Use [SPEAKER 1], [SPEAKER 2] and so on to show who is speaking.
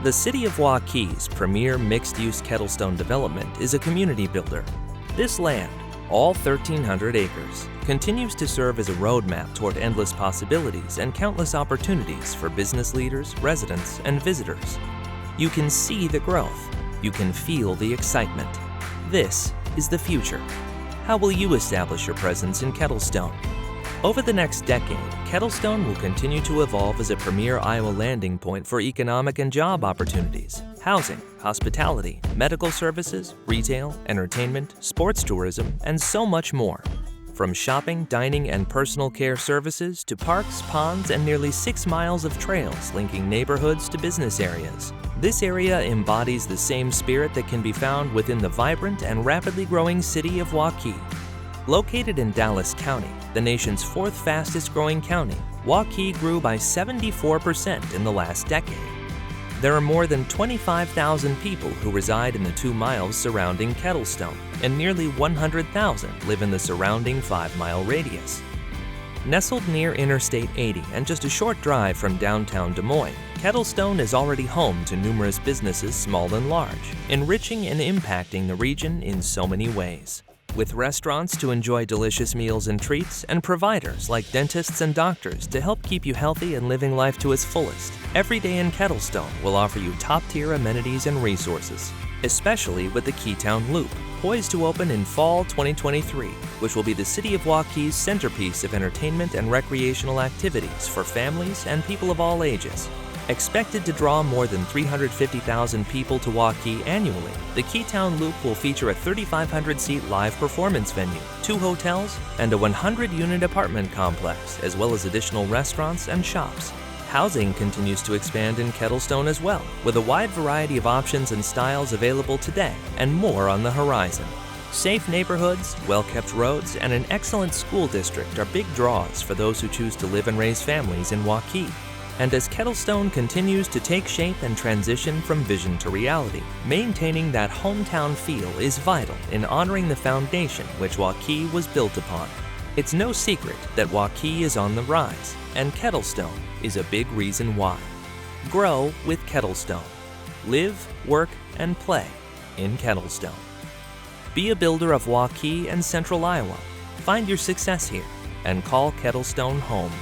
[SPEAKER 1] The City of Waukee's premier mixed-use Kettlestone Development is a community builder. This land, all 1,300 acres, continues to serve as a roadmap toward endless possibilities and countless opportunities for business leaders, residents, and visitors. You can see the growth. You can feel the excitement. This is the future. How will you establish your presence in Kettlestone? Over the next decade, Kettlestone will continue to evolve as a premier Iowa landing point for economic and job opportunities, housing, hospitality, medical services, retail, entertainment, sports tourism, and so much more. From shopping, dining, and personal care services to parks, ponds, and nearly 6 miles of trails linking neighborhoods to business areas, this area embodies the same spirit that can be found within the vibrant and rapidly growing city of Waukee. Located in Dallas County, the nation's 4th fastest growing county, Waukee grew by 74% in the last decade. There are more than 25,000 people who reside in the 2 miles surrounding Kettlestone, and nearly 100,000 live in the surrounding 5-mile radius. Nestled near Interstate 80 and just a short drive from downtown Des Moines, Kettlestone is already home to numerous businesses small and large, enriching and impacting the region in so many ways. With restaurants to enjoy delicious meals and treats, and providers like dentists and doctors to help keep you healthy and living life to its fullest, every day in Kettlestone will offer you top-tier amenities and resources, especially with the Keytown Loop, poised to open in fall 2023, which will be the City of Waukee's centerpiece of entertainment and recreational activities for families and people of all ages. Expected to draw more than 350,000 people to Waukee annually, the Keytown Loop will feature a 3,500-seat live performance venue, 2 hotels, and a 100-unit apartment complex, as well as additional restaurants and shops. Housing continues to expand in Kettlestone as well, with a wide variety of options and styles available today, and more on the horizon. Safe neighborhoods, well-kept roads, and an excellent school district are big draws for those who choose to live and raise families in Waukee. And as Kettlestone continues to take shape and transition from vision to reality, maintaining that hometown feel is vital in honoring the foundation which Waukee was built upon. It's no secret that Waukee is on the rise, and Kettlestone is a big reason why. Grow with Kettlestone. Live, work, and play in Kettlestone. Be a builder of Waukee and Central Iowa. Find your success here and call Kettlestone home.